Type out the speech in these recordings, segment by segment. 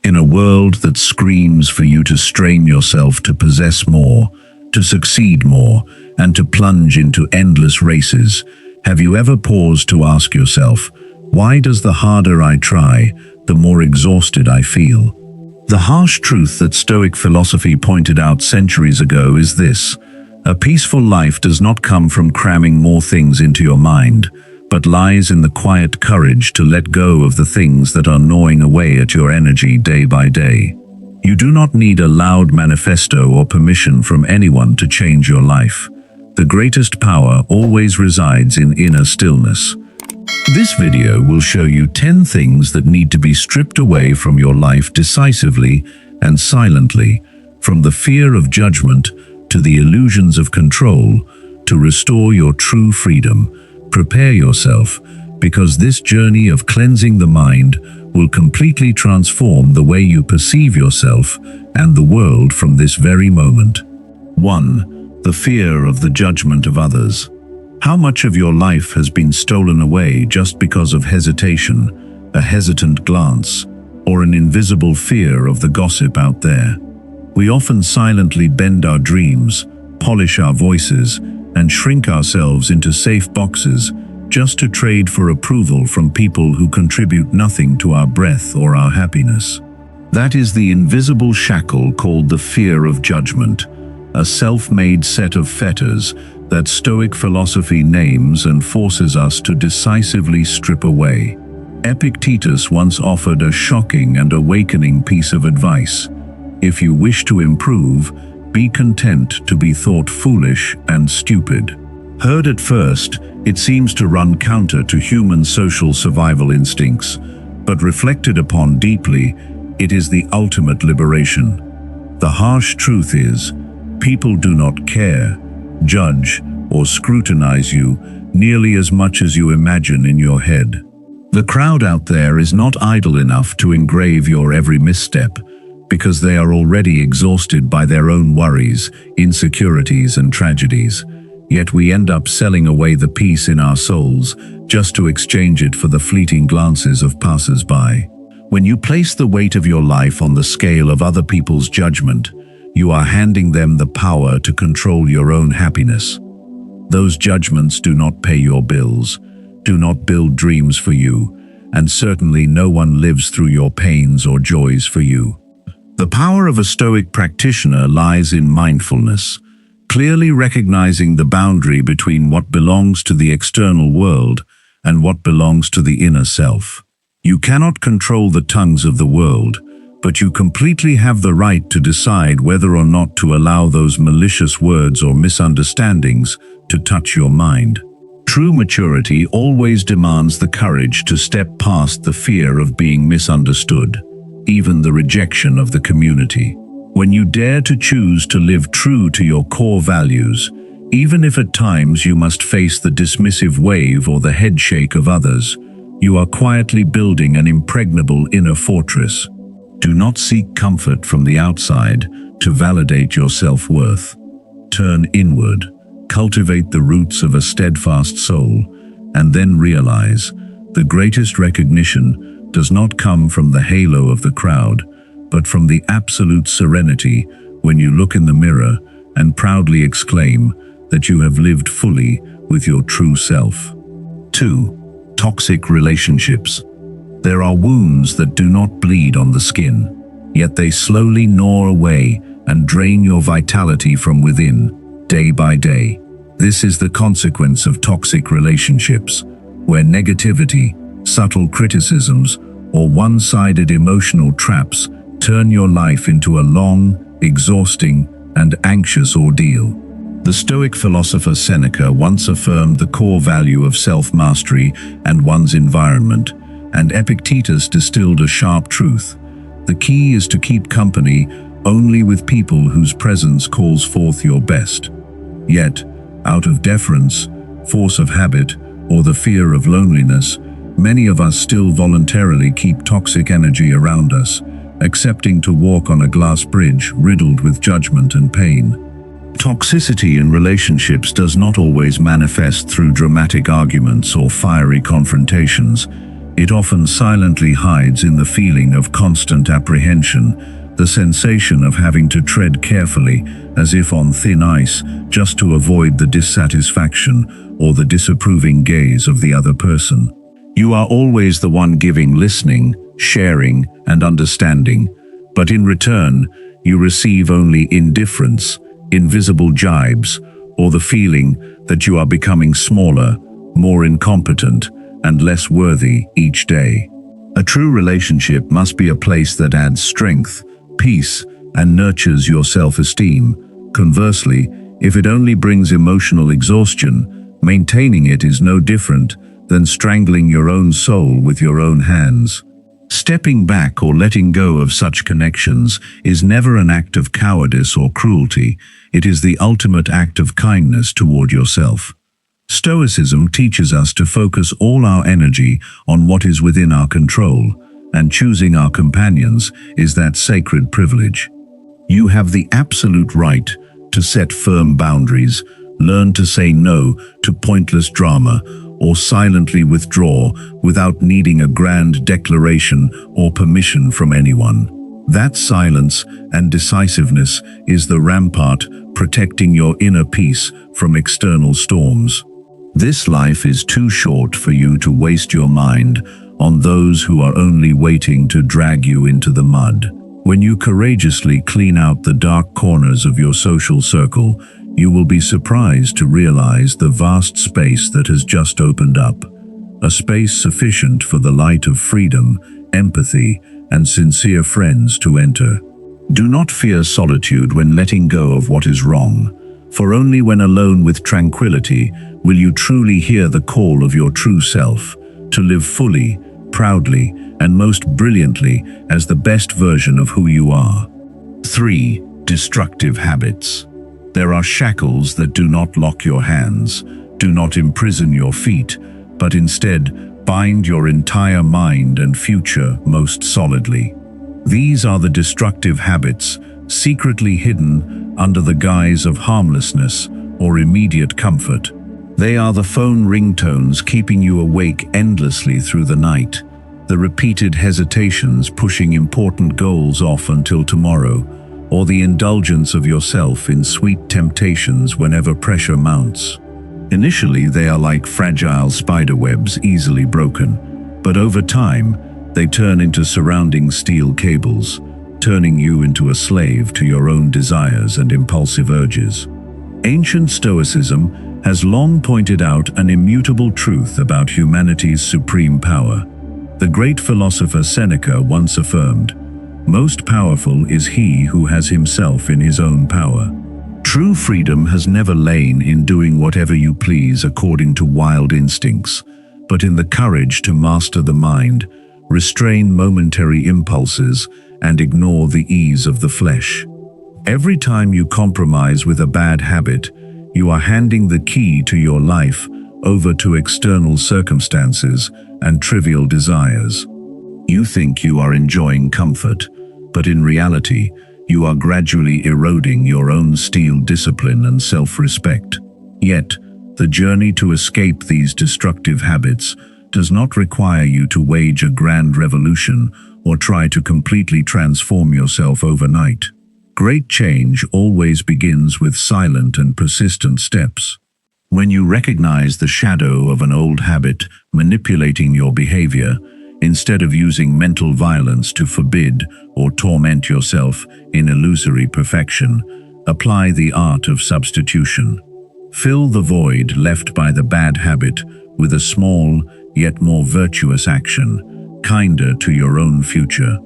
In a world that screams for you to strain yourself to possess more, to succeed more, and to plunge into endless races, have you ever paused to ask yourself, why does the harder I try, the more exhausted I feel? The harsh truth that Stoic philosophy pointed out centuries ago is this: a peaceful life does not come from cramming more things into your mind, but lies in the quiet courage to let go of the things that are gnawing away at your energy day by day. You do not need a loud manifesto or permission from anyone to change your life. The greatest power always resides in inner stillness. This video will show you 10 things that need to be stripped away from your life decisively and silently, from the fear of judgment to the illusions of control, to restore your true freedom. Prepare yourself, because this journey of cleansing the mind will completely transform the way you perceive yourself and the world from this very moment. 1. The fear of the judgment of others. How much of your life has been stolen away just because of hesitation, a hesitant glance, or an invisible fear of the gossip out there? We often silently bend our dreams, polish our voices, and shrink ourselves into safe boxes just to trade for approval from people who contribute nothing to our breath or our happiness. That is the invisible shackle called the fear of judgment, a self-made set of fetters that Stoic philosophy names and forces us to decisively strip away. Epictetus once offered a shocking and awakening piece of advice: if you wish to improve, be content to be thought foolish and stupid. Heard at first, it seems to run counter to human social survival instincts, but reflected upon deeply, it is the ultimate liberation. The harsh truth is, people do not care, judge, or scrutinize you nearly as much as you imagine in your head. The crowd out there is not idle enough to engrave your every misstep, because they are already exhausted by their own worries, insecurities, and tragedies. Yet we end up selling away the peace in our souls just to exchange it for the fleeting glances of passers-by. When you place the weight of your life on the scale of other people's judgment, you are handing them the power to control your own happiness. Those judgments do not pay your bills, do not build dreams for you, and certainly no one lives through your pains or joys for you. The power of a Stoic practitioner lies in mindfulness, clearly recognizing the boundary between what belongs to the external world and what belongs to the inner self. You cannot control the tongues of the world, but you completely have the right to decide whether or not to allow those malicious words or misunderstandings to touch your mind. True maturity always demands the courage to step past the fear of being misunderstood, even the rejection of the community. When you dare to choose to live true to your core values, even if at times you must face the dismissive wave or the headshake of others, you are quietly building an impregnable inner fortress. Do not seek comfort from the outside to validate your self-worth. Turn inward, cultivate the roots of a steadfast soul, and then realize the greatest recognition does not come from the halo of the crowd, but from the absolute serenity when you look in the mirror and proudly exclaim that you have lived fully with your true self. 2. Toxic relationships. There are wounds that do not bleed on the skin, yet they slowly gnaw away and drain your vitality from within, day by day. This is the consequence of toxic relationships, where negativity, subtle criticisms, or one-sided emotional traps turn your life into a long, exhausting, and anxious ordeal. The Stoic philosopher Seneca once affirmed the core value of self-mastery and one's environment, and Epictetus distilled a sharp truth. The key is to keep company only with people whose presence calls forth your best. Yet, out of deference, force of habit, or the fear of loneliness, many of us still voluntarily keep toxic energy around us, accepting to walk on a glass bridge riddled with judgment and pain. Toxicity in relationships does not always manifest through dramatic arguments or fiery confrontations. It often silently hides in the feeling of constant apprehension, the sensation of having to tread carefully, as if on thin ice, just to avoid the dissatisfaction or the disapproving gaze of the other person. You are always the one giving, listening, sharing, and understanding, but in return, you receive only indifference, invisible jibes, or the feeling that you are becoming smaller, more incompetent, and less worthy each day. A true relationship must be a place that adds strength, peace, and nurtures your self-esteem. Conversely, if it only brings emotional exhaustion, maintaining it is no different than strangling your own soul with your own hands. Stepping back or letting go of such connections is never an act of cowardice or cruelty. It is the ultimate act of kindness toward yourself. Stoicism teaches us to focus all our energy on what is within our control, and choosing our companions is that sacred privilege. You have the absolute right to set firm boundaries, learn to say no to pointless drama, or silently withdraw without needing a grand declaration or permission from anyone. That silence and decisiveness is the rampart protecting your inner peace from external storms. This life is too short for you to waste your mind on those who are only waiting to drag you into the mud. When you courageously clean out the dark corners of your social circle, you will be surprised to realize the vast space that has just opened up. A space sufficient for the light of freedom, empathy, and sincere friends to enter. Do not fear solitude when letting go of what is wrong, for only when alone with tranquility will you truly hear the call of your true self, to live fully, proudly, and most brilliantly as the best version of who you are. 3. Destructive habits. There are shackles that do not lock your hands, do not imprison your feet, but instead bind your entire mind and future most solidly. These are the destructive habits, secretly hidden under the guise of harmlessness or immediate comfort. They are the phone ringtones keeping you awake endlessly through the night, the repeated hesitations pushing important goals off until tomorrow, or the indulgence of yourself in sweet temptations whenever pressure mounts. Initially, they are like fragile spiderwebs easily broken, but over time, they turn into surrounding steel cables, turning you into a slave to your own desires and impulsive urges. Ancient Stoicism has long pointed out an immutable truth about humanity's supreme power. The great philosopher Seneca once affirmed, "Most powerful is he who has himself in his own power." True freedom has never lain in doing whatever you please according to wild instincts, but in the courage to master the mind, restrain momentary impulses, and ignore the ease of the flesh. Every time you compromise with a bad habit, you are handing the key to your life over to external circumstances and trivial desires. You think you are enjoying comfort, but in reality, you are gradually eroding your own steel discipline and self-respect. Yet, the journey to escape these destructive habits does not require you to wage a grand revolution or try to completely transform yourself overnight. Great change always begins with silent and persistent steps. When you recognize the shadow of an old habit manipulating your behavior, instead of using mental violence to forbid or torment yourself in illusory perfection, apply the art of substitution. Fill the void left by the bad habit with a small, yet more virtuous action, kinder to your own future.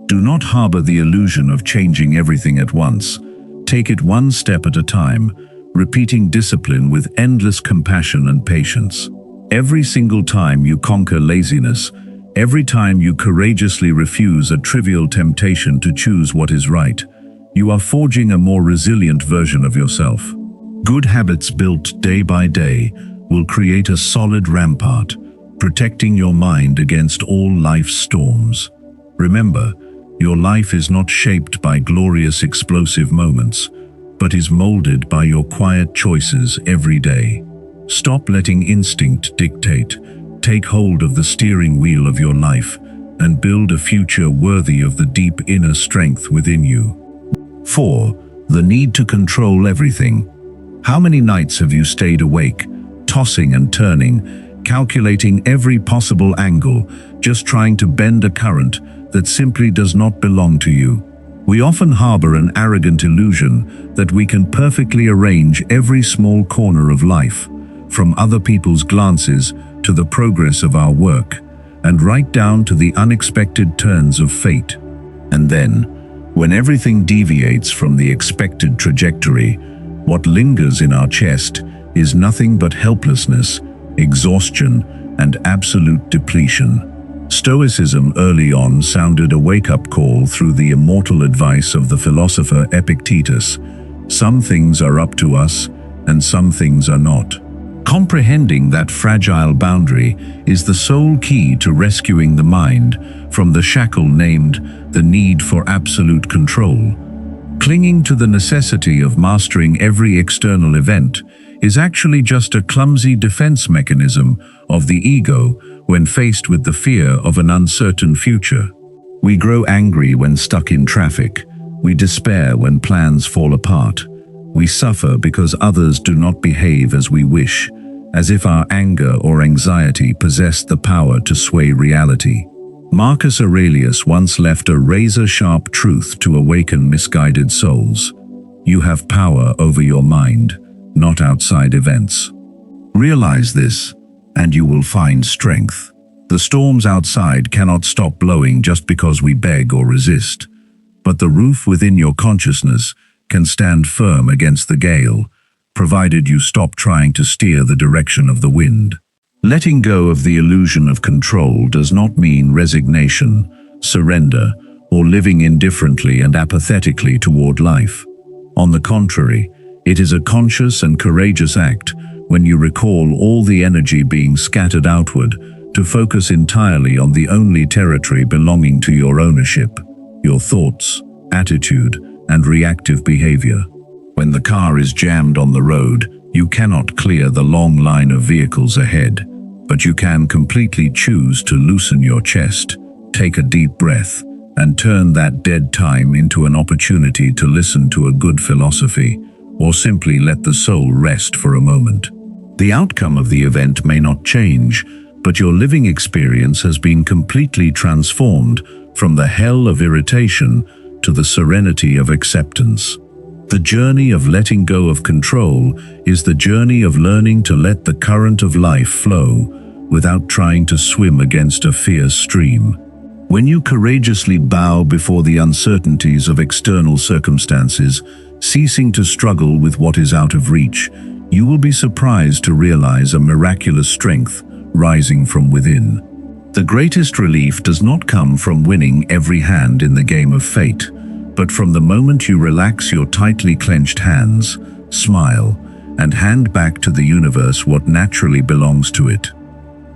Do not harbor the illusion of changing everything at once. Take it one step at a time, repeating discipline with endless compassion and patience. Every single time you conquer laziness, every time you courageously refuse a trivial temptation to choose what is right, you are forging a more resilient version of yourself. Good habits built day by day will create a solid rampart, protecting your mind against all life's storms. Remember, your life is not shaped by glorious explosive moments, but is molded by your quiet choices every day. Stop letting instinct dictate, Take hold of the steering wheel of your life and build a future worthy of the deep inner strength within you. 4. The need to control everything. How many nights have you stayed awake, tossing and turning, calculating every possible angle, just trying to bend a current that simply does not belong to you? We often harbor an arrogant illusion that we can perfectly arrange every small corner of life, from other people's glances to the progress of our work, and right down to the unexpected turns of fate. And then, when everything deviates from the expected trajectory, what lingers in our chest is nothing but helplessness, exhaustion, and absolute depletion. Stoicism early on sounded a wake-up call through the immortal advice of the philosopher Epictetus: some things are up to us, and some things are not. Comprehending that fragile boundary is the sole key to rescuing the mind from the shackle named the need for absolute control. Clinging to the necessity of mastering every external event is actually just a clumsy defense mechanism of the ego when faced with the fear of an uncertain future. We grow angry when stuck in traffic. We despair when plans fall apart. We suffer because others do not behave as we wish, as if our anger or anxiety possessed the power to sway reality. Marcus Aurelius once left a razor-sharp truth to awaken misguided souls. You have power over your mind, not outside events. Realize this, and you will find strength. The storms outside cannot stop blowing just because we beg or resist. But the roof within your consciousness can stand firm against the gale, provided you stop trying to steer the direction of the wind. Letting go of the illusion of control does not mean resignation, surrender, or living indifferently and apathetically toward life. On the contrary, it is a conscious and courageous act when you recall all the energy being scattered outward to focus entirely on the only territory belonging to your ownership: your thoughts, attitude, and reactive behavior. When the car is jammed on the road, you cannot clear the long line of vehicles ahead, but you can completely choose to loosen your chest, take a deep breath, and turn that dead time into an opportunity to listen to a good philosophy, or simply let the soul rest for a moment. The outcome of the event may not change, but your living experience has been completely transformed from the hell of irritation to the serenity of acceptance. The journey of letting go of control is the journey of learning to let the current of life flow without trying to swim against a fierce stream. When you courageously bow before the uncertainties of external circumstances, ceasing to struggle with what is out of reach, you will be surprised to realize a miraculous strength rising from within. The greatest relief does not come from winning every hand in the game of fate, but from the moment you relax your tightly clenched hands, smile, and hand back to the universe what naturally belongs to it.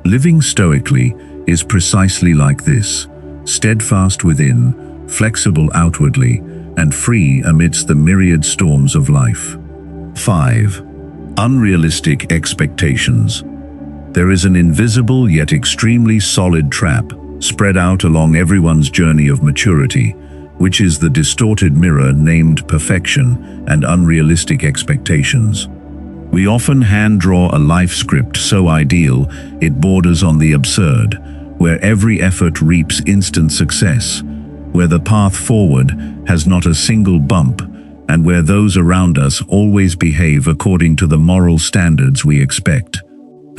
Living stoically is precisely like this: steadfast within, flexible outwardly, and free amidst the myriad storms of life. 5. Unrealistic expectations. There is an invisible yet extremely solid trap spread out along everyone's journey of maturity, which is the distorted mirror named perfection and unrealistic expectations. We often hand-draw a life script so ideal it borders on the absurd, where every effort reaps instant success, where the path forward has not a single bump, and where those around us always behave according to the moral standards we expect.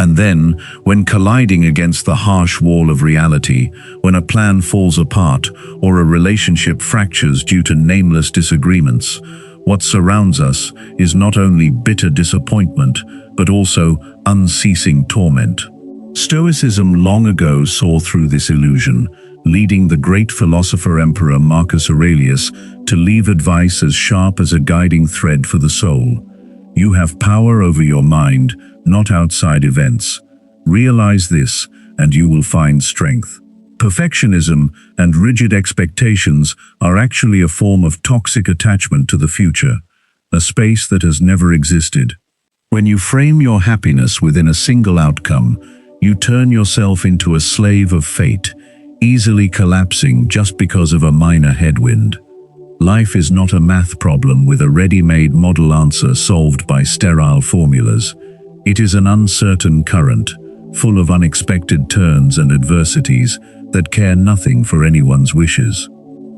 And then, when colliding against the harsh wall of reality, when a plan falls apart or a relationship fractures due to nameless disagreements, what surrounds us is not only bitter disappointment, but also unceasing torment. Stoicism long ago saw through this illusion, leading the great philosopher Emperor Marcus Aurelius to leave advice as sharp as a guiding thread for the soul. You have power over your mind, not outside events. Realize this, and you will find strength. Perfectionism and rigid expectations are actually a form of toxic attachment to the future, a space that has never existed. When you frame your happiness within a single outcome, You turn yourself into a slave of fate, easily collapsing just because of a minor headwind. Life is not a math problem with a ready-made model answer solved by sterile formulas. It is an uncertain current, full of unexpected turns and adversities that care nothing for anyone's wishes.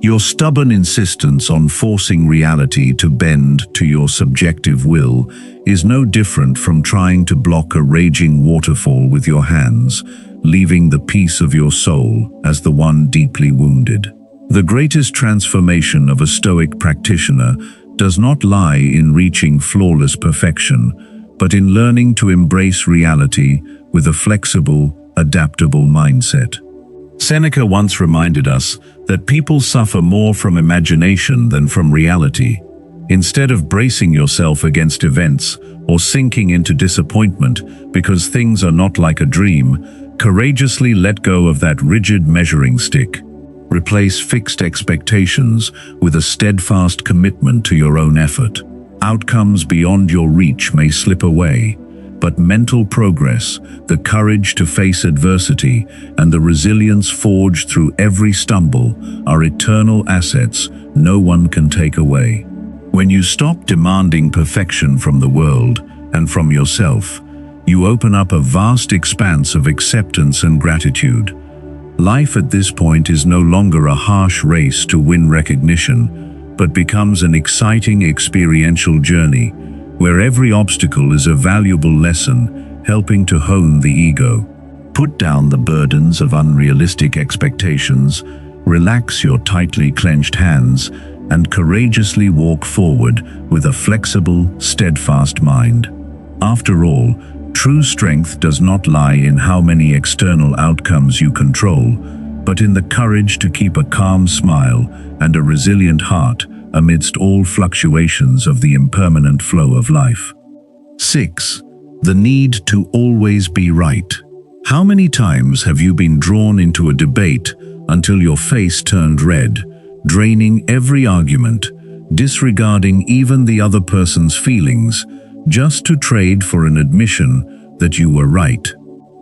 Your stubborn insistence on forcing reality to bend to your subjective will is no different from trying to block a raging waterfall with your hands, leaving the peace of your soul as the one deeply wounded. The greatest transformation of a Stoic practitioner does not lie in reaching flawless perfection, but in learning to embrace reality with a flexible, adaptable mindset. Seneca once reminded us that people suffer more from imagination than from reality. Instead of bracing yourself against events or sinking into disappointment because things are not like a dream, courageously let go of that rigid measuring stick. Replace fixed expectations with a steadfast commitment to your own effort. Outcomes beyond your reach may slip away, but mental progress, the courage to face adversity, and the resilience forged through every stumble are eternal assets no one can take away. When you stop demanding perfection from the world and from yourself, you open up a vast expanse of acceptance and gratitude. Life at this point is no longer a harsh race to win recognition, but becomes an exciting experiential journey where every obstacle is a valuable lesson, helping to hone the ego. Put down the burdens of unrealistic expectations, relax your tightly clenched hands, and courageously walk forward with a flexible, steadfast mind. After all, true strength does not lie in how many external outcomes you control, but in the courage to keep a calm smile and a resilient heart amidst all fluctuations of the impermanent flow of life. 6. The need to always be right. How many times have you been drawn into a debate until your face turned red, draining every argument, disregarding even the other person's feelings, just to trade for an admission that you were right?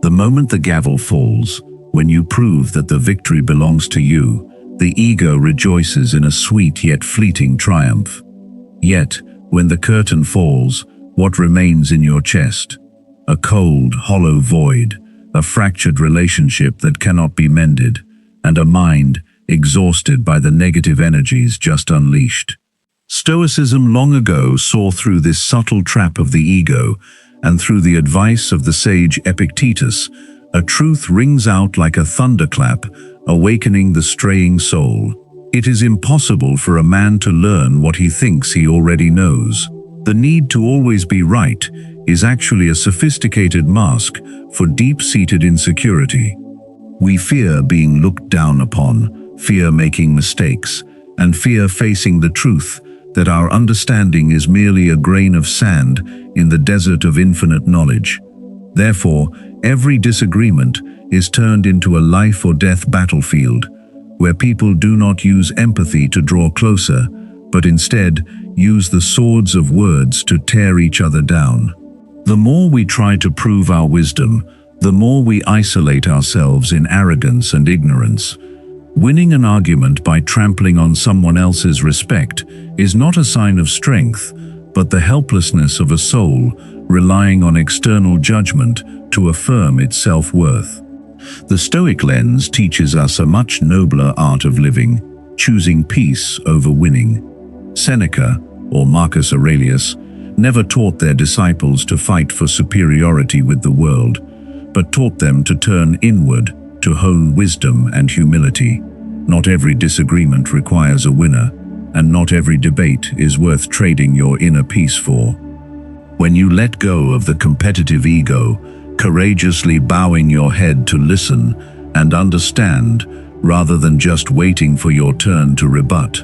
The moment the gavel falls, when you prove that the victory belongs to you, the ego rejoices in a sweet yet fleeting triumph. Yet, when the curtain falls, what remains in your chest? A cold, hollow void, a fractured relationship that cannot be mended, and a mind exhausted by the negative energies just unleashed. Stoicism long ago saw through this subtle trap of the ego, and through the advice of the sage Epictetus, a truth rings out like a thunderclap, awakening the straying soul. It is impossible for a man to learn what he thinks he already knows. The need to always be right is actually a sophisticated mask for deep-seated insecurity. We fear being looked down upon, fear making mistakes, and fear facing the truth that our understanding is merely a grain of sand in the desert of infinite knowledge. Therefore, every disagreement is turned into a life or death battlefield, where people do not use empathy to draw closer, but instead use the swords of words to tear each other down. The more we try to prove our wisdom, the more we isolate ourselves in arrogance and ignorance. Winning an argument by trampling on someone else's respect is not a sign of strength, but the helplessness of a soul relying on external judgment to affirm its self-worth. The Stoic lens teaches us a much nobler art of living, choosing peace over winning. Seneca, or Marcus Aurelius, never taught their disciples to fight for superiority with the world, but taught them to turn inward to hone wisdom and humility. Not every disagreement requires a winner, and not every debate is worth trading your inner peace for. When you let go of the competitive ego, courageously bowing your head to listen and understand rather than just waiting for your turn to rebut,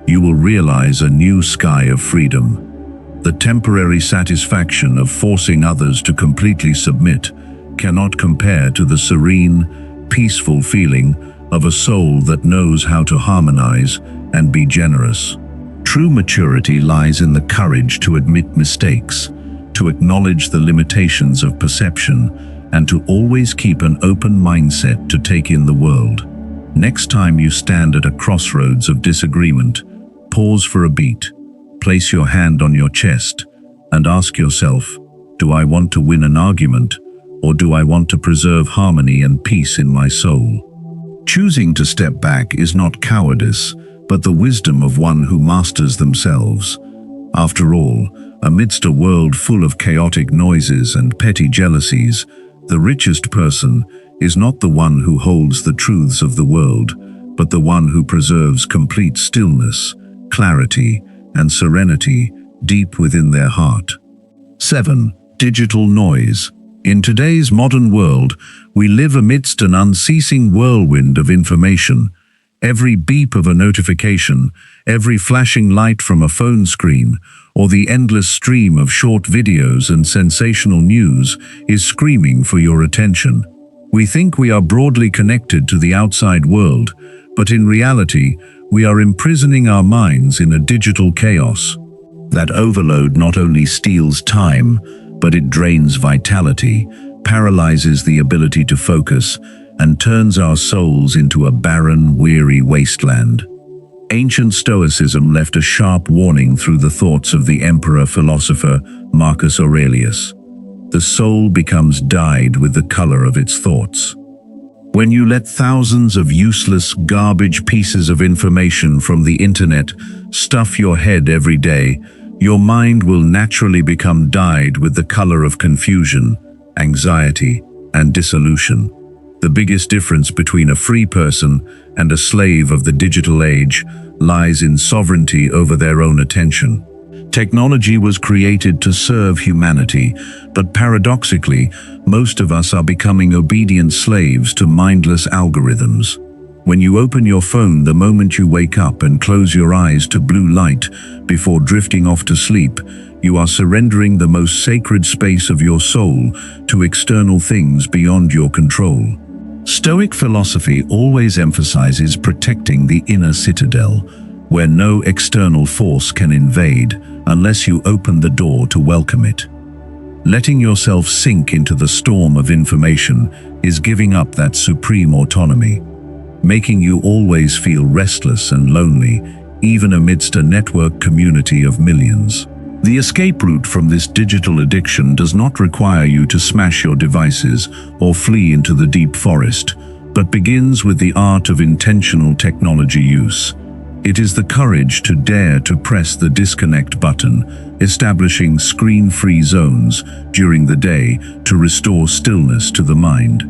you will realize a new sky of freedom. The temporary satisfaction of forcing others to completely submit cannot compare to the serene, peaceful feeling of a soul that knows how to harmonize and be generous. True maturity lies in the courage to admit mistakes, to acknowledge the limitations of perception, and to always keep an open mindset to take in the world. Next time you stand at a crossroads of disagreement, pause for a beat, place your hand on your chest, and ask yourself, do I want to win an argument, or do I want to preserve harmony and peace in my soul? Choosing to step back is not cowardice, but the wisdom of one who masters themselves. After all, amidst a world full of chaotic noises and petty jealousies, the richest person is not the one who holds the truths of the world, but the one who preserves complete stillness, clarity, and serenity deep within their heart. 7. Digital noise. In today's modern world, we live amidst an unceasing whirlwind of information. Every beep of a notification, every flashing light from a phone screen, or the endless stream of short videos and sensational news is screaming for your attention. We think we are broadly connected to the outside world, but in reality, we are imprisoning our minds in a digital chaos. That overload not only steals time, but it drains vitality, paralyzes the ability to focus, and turns our souls into a barren, weary wasteland. Ancient Stoicism left a sharp warning through the thoughts of the emperor-philosopher Marcus Aurelius. The soul becomes dyed with the color of its thoughts. When you let thousands of useless, garbage pieces of information from the internet stuff your head every day, your mind will naturally become dyed with the color of confusion, anxiety, and dissolution. The biggest difference between a free person and a slave of the digital age lies in sovereignty over their own attention. Technology was created to serve humanity, but paradoxically, most of us are becoming obedient slaves to mindless algorithms. When you open your phone the moment you wake up and close your eyes to blue light before drifting off to sleep, you are surrendering the most sacred space of your soul to external things beyond your control. Stoic philosophy always emphasizes protecting the inner citadel, where no external force can invade unless you open the door to welcome it. Letting yourself sink into the storm of information is giving up that supreme autonomy, making you always feel restless and lonely, even amidst a network community of millions. The escape route from this digital addiction does not require you to smash your devices or flee into the deep forest, but begins with the art of intentional technology use. It is the courage to dare to press the disconnect button, establishing screen-free zones during the day to restore stillness to the mind.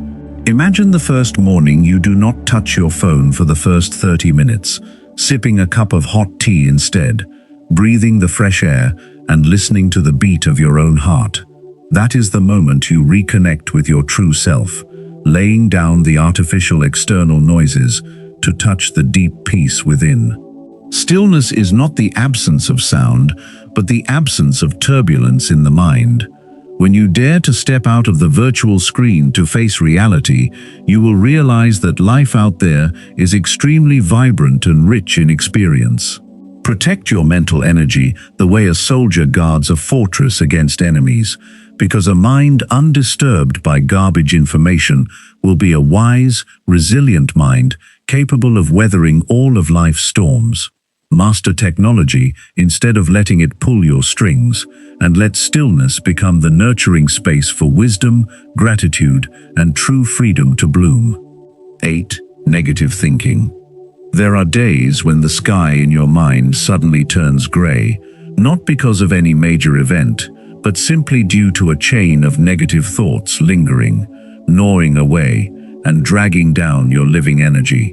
Imagine the first morning you do not touch your phone for the first 30 minutes, sipping a cup of hot tea instead, breathing the fresh air, and listening to the beat of your own heart. That is the moment you reconnect with your true self, laying down the artificial external noises to touch the deep peace within. Stillness is not the absence of sound, but the absence of turbulence in the mind. When you dare to step out of the virtual screen to face reality, you will realize that life out there is extremely vibrant and rich in experience. Protect your mental energy the way a soldier guards a fortress against enemies, because a mind undisturbed by garbage information will be a wise, resilient mind capable of weathering all of life's storms. Master technology instead of letting it pull your strings, and let stillness become the nurturing space for wisdom, gratitude, and true freedom to bloom. 8. Negative thinking. There are days when the sky in your mind suddenly turns gray, not because of any major event, but simply due to a chain of negative thoughts lingering, gnawing away, and dragging down your living energy.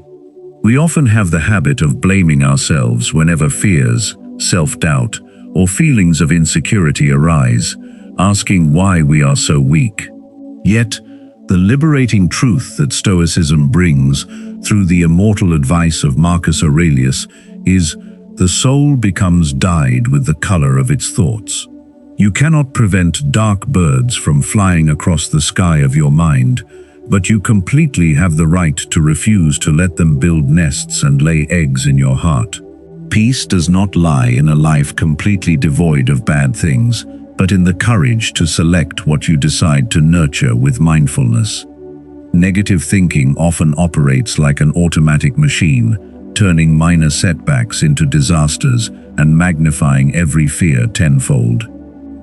We often have the habit of blaming ourselves whenever fears, self-doubt, or feelings of insecurity arise, asking why we are so weak. Yet, the liberating truth that Stoicism brings through the immortal advice of Marcus Aurelius is, the soul becomes dyed with the color of its thoughts. You cannot prevent dark birds from flying across the sky of your mind, but you completely have the right to refuse to let them build nests and lay eggs in your heart. Peace does not lie in a life completely devoid of bad things, but in the courage to select what you decide to nurture with mindfulness. Negative thinking often operates like an automatic machine, turning minor setbacks into disasters and magnifying every fear tenfold.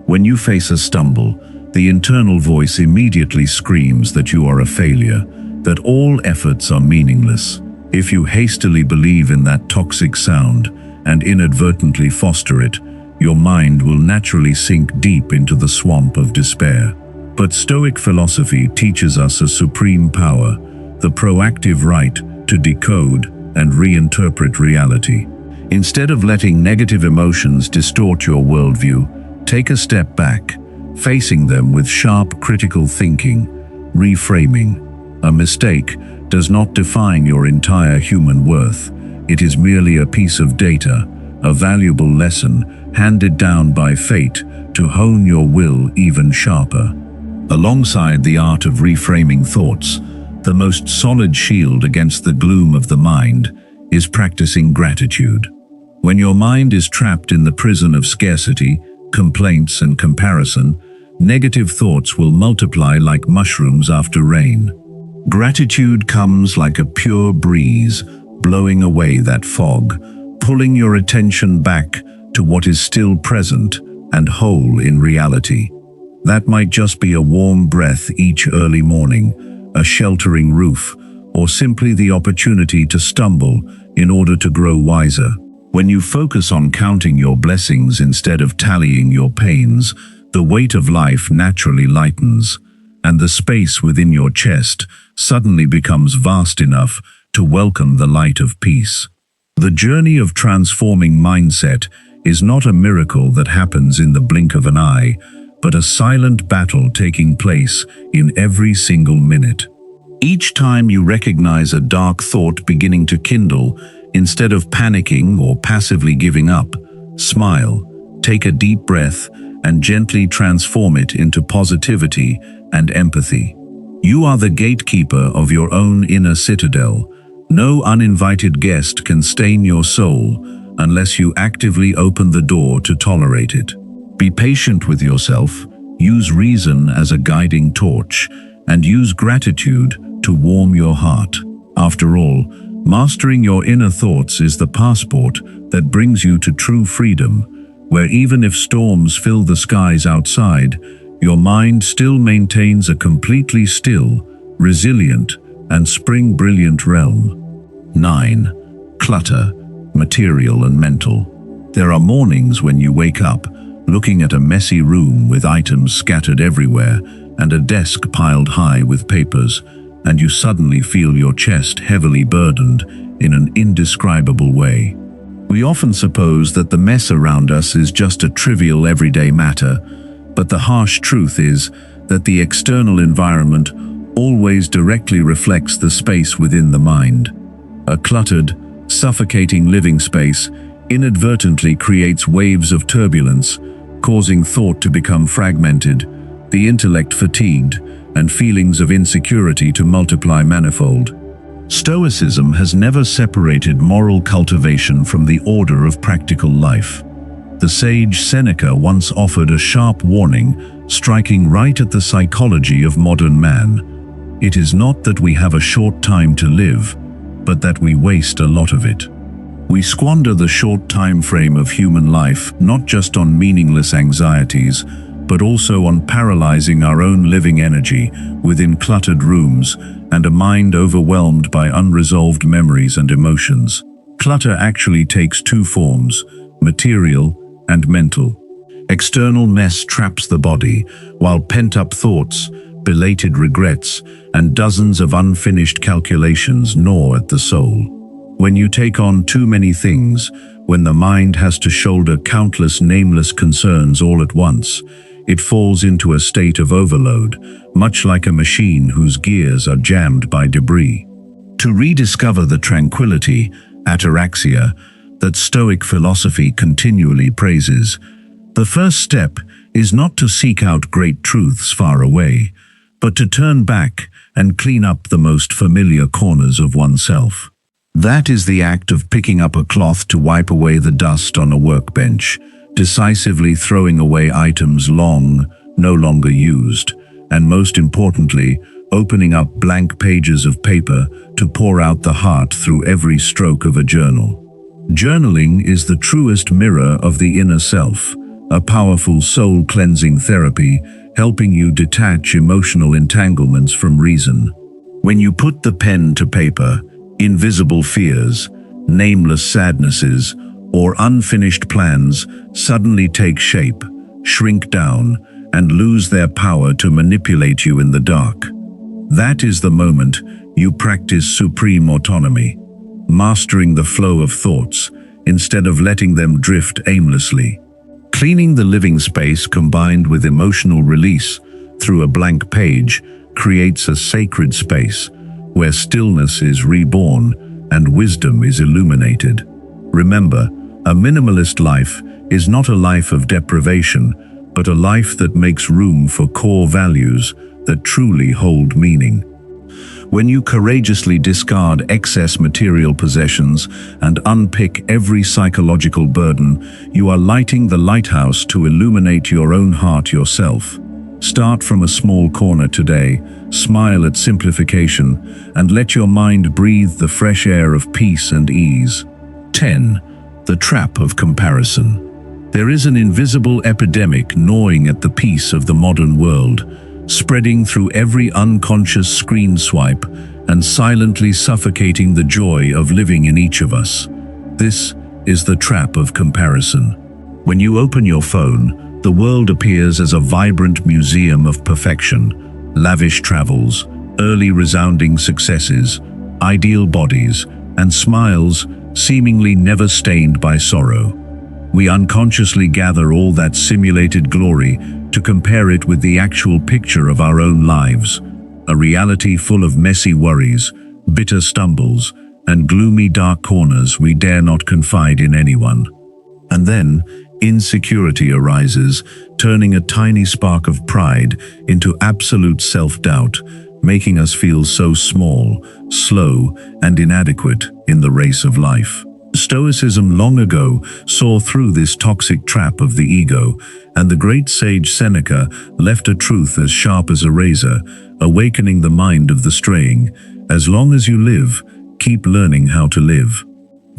When you face a stumble, the internal voice immediately screams that you are a failure, that all efforts are meaningless. If you hastily believe in that toxic sound and inadvertently foster it, your mind will naturally sink deep into the swamp of despair. But Stoic philosophy teaches us a supreme power, the proactive right to decode and reinterpret reality. Instead of letting negative emotions distort your worldview, take a step back, facing them with sharp critical thinking, reframing. A mistake does not define your entire human worth. It is merely a piece of data, a valuable lesson handed down by fate to hone your will even sharper. Alongside the art of reframing thoughts, the most solid shield against the gloom of the mind is practicing gratitude. When your mind is trapped in the prison of scarcity, complaints, and comparison, negative thoughts will multiply like mushrooms after rain. Gratitude comes like a pure breeze, blowing away that fog, pulling your attention back to what is still present and whole in reality. That might just be a warm breath each early morning, a sheltering roof, or simply the opportunity to stumble in order to grow wiser. When you focus on counting your blessings instead of tallying your pains, the weight of life naturally lightens, and the space within your chest suddenly becomes vast enough to welcome the light of peace. The journey of transforming mindset is not a miracle that happens in the blink of an eye, but a silent battle taking place in every single minute. Each time you recognize a dark thought beginning to kindle, instead of panicking or passively giving up, smile, take a deep breath, and gently transform it into positivity and empathy. You are the gatekeeper of your own inner citadel. No uninvited guest can stain your soul unless you actively open the door to tolerate it. Be patient with yourself, use reason as a guiding torch, and use gratitude to warm your heart. After all, mastering your inner thoughts is the passport that brings you to true freedom, where even if storms fill the skies outside, your mind still maintains a completely still, resilient, and spring-brilliant realm. 9. Clutter, material and mental. There are mornings when you wake up, looking at a messy room with items scattered everywhere and a desk piled high with papers, and you suddenly feel your chest heavily burdened in an indescribable way. We often suppose that the mess around us is just a trivial everyday matter, but the harsh truth is that the external environment always directly reflects the space within the mind. A cluttered, suffocating living space inadvertently creates waves of turbulence, causing thought to become fragmented, the intellect fatigued, and feelings of insecurity to multiply manifold. Stoicism has never separated moral cultivation from the order of practical life. The sage Seneca once offered a sharp warning, striking right at the psychology of modern man. It is not that we have a short time to live, but that we waste a lot of it. We squander the short time frame of human life not just on meaningless anxieties, but also on paralyzing our own living energy within cluttered rooms and a mind overwhelmed by unresolved memories and emotions. Clutter actually takes two forms, material and mental. External mess traps the body, while pent-up thoughts, belated regrets, and dozens of unfinished calculations gnaw at the soul. When you take on too many things, when the mind has to shoulder countless nameless concerns all at once, it falls into a state of overload, much like a machine whose gears are jammed by debris. To rediscover the tranquility, ataraxia, that Stoic philosophy continually praises, the first step is not to seek out great truths far away, but to turn back and clean up the most familiar corners of oneself. That is the act of picking up a cloth to wipe away the dust on a workbench, decisively throwing away items no longer used, and most importantly, opening up blank pages of paper to pour out the heart through every stroke of a journal. Journaling is the truest mirror of the inner self, a powerful soul-cleansing therapy helping you detach emotional entanglements from reason. When you put the pen to paper, invisible fears, nameless sadnesses, or unfinished plans suddenly take shape, shrink down, and lose their power to manipulate you in the dark. That is the moment you practice supreme autonomy, mastering the flow of thoughts instead of letting them drift aimlessly. Cleaning the living space combined with emotional release through a blank page creates a sacred space where stillness is reborn and wisdom is illuminated. Remember, a minimalist life is not a life of deprivation, but a life that makes room for core values that truly hold meaning. When you courageously discard excess material possessions and unpick every psychological burden, you are lighting the lighthouse to illuminate your own heart yourself. Start from a small corner today, smile at simplification, and let your mind breathe the fresh air of peace and ease. 10. The trap of comparison. There is an invisible epidemic gnawing at the peace of the modern world, spreading through every unconscious screen swipe and silently suffocating the joy of living in each of us. This is the trap of comparison. When you open your phone, the world appears as a vibrant museum of perfection, lavish travels, early resounding successes, ideal bodies, and smiles seemingly never stained by sorrow. We unconsciously gather all that simulated glory to compare it with the actual picture of our own lives, a reality full of messy worries, bitter stumbles, and gloomy dark corners we dare not confide in anyone. And then, insecurity arises, turning a tiny spark of pride into absolute self-doubt, making us feel so small, slow, and inadequate in the race of life. Stoicism long ago saw through this toxic trap of the ego, and the great sage Seneca left a truth as sharp as a razor, awakening the mind of the straying. As long as you live, keep learning how to live.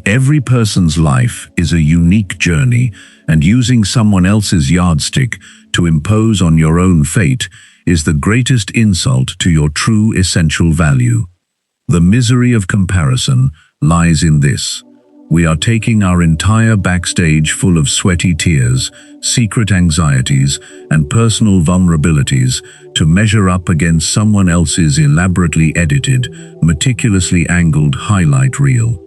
Every person's life is a unique journey, and using someone else's yardstick to impose on your own fate is the greatest insult to your true essential value. The misery of comparison lies in this. We are taking our entire backstage full of sweaty tears, secret anxieties, and personal vulnerabilities to measure up against someone else's elaborately edited, meticulously angled highlight reel.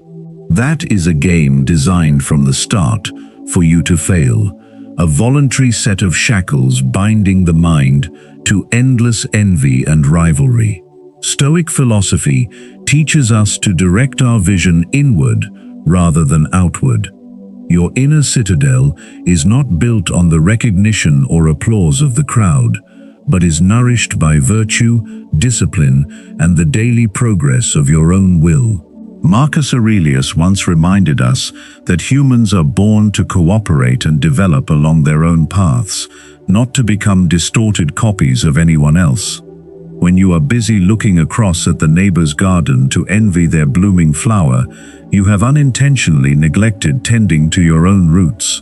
That is a game designed from the start for you to fail, a voluntary set of shackles binding the mind to endless envy and rivalry. Stoic philosophy teaches us to direct our vision inward rather than outward. Your inner citadel is not built on the recognition or applause of the crowd, but is nourished by virtue, discipline, and the daily progress of your own will. Marcus Aurelius once reminded us that humans are born to cooperate and develop along their own paths, not to become distorted copies of anyone else. When you are busy looking across at the neighbor's garden to envy their blooming flower, you have unintentionally neglected tending to your own roots.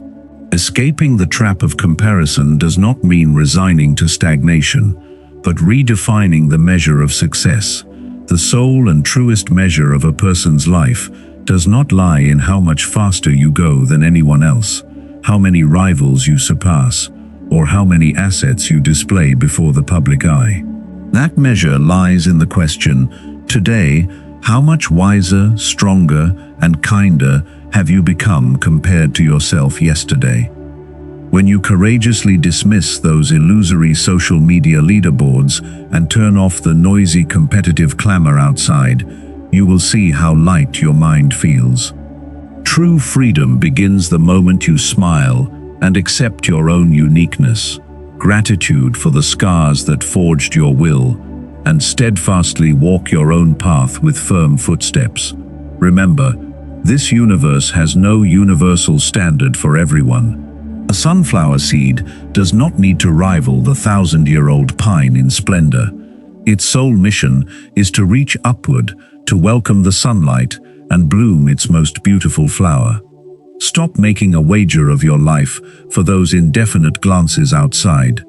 Escaping the trap of comparison does not mean resigning to stagnation, but redefining the measure of success. The sole and truest measure of a person's life does not lie in how much faster you go than anyone else, how many rivals you surpass, or how many assets you display before the public eye. That measure lies in the question, today, how much wiser, stronger, and kinder have you become compared to yourself yesterday? When you courageously dismiss those illusory social media leaderboards and turn off the noisy competitive clamor outside, you will see how light your mind feels. True freedom begins the moment you smile and accept your own uniqueness, gratitude for the scars that forged your will, and steadfastly walk your own path with firm footsteps. Remember, this universe has no universal standard for everyone. A sunflower seed does not need to rival the 1,000-year-old pine in splendor. Its sole mission is to reach upward, to welcome the sunlight and bloom its most beautiful flower. Stop making a wager of your life for those indefinite glances outside.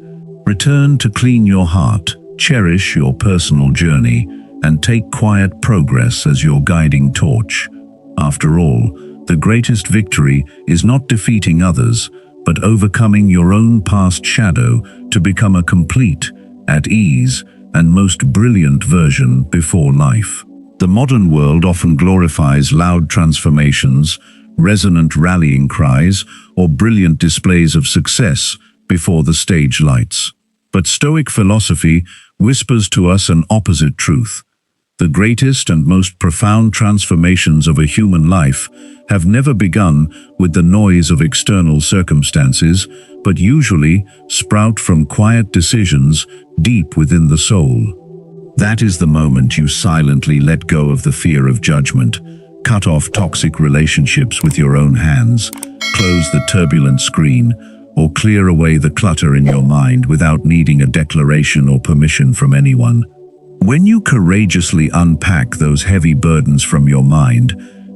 Return to clean your heart, cherish your personal journey, and take quiet progress as your guiding torch. After all, the greatest victory is not defeating others, but overcoming your own past shadow to become a complete, at ease, and most brilliant version before life. The modern world often glorifies loud transformations, resonant rallying cries, or brilliant displays of success before the stage lights. But Stoic philosophy whispers to us an opposite truth. The greatest and most profound transformations of a human life have never begun with the noise of external circumstances, but usually sprout from quiet decisions deep within the soul. That is the moment you silently let go of the fear of judgment, cut off toxic relationships with your own hands, close the turbulent screen, or clear away the clutter in your mind without needing a declaration or permission from anyone. When you courageously unpack those heavy burdens from your mind,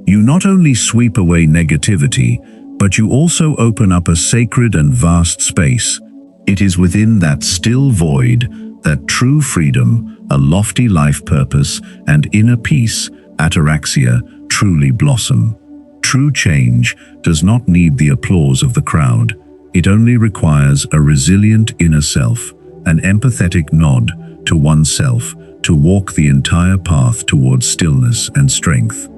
you not only sweep away negativity, but you also open up a sacred and vast space. It is within that still void that true freedom, a lofty life purpose, and inner peace, ataraxia, truly blossom. True change does not need the applause of the crowd. It only requires a resilient inner self, an empathetic nod to oneself, to walk the entire path towards stillness and strength.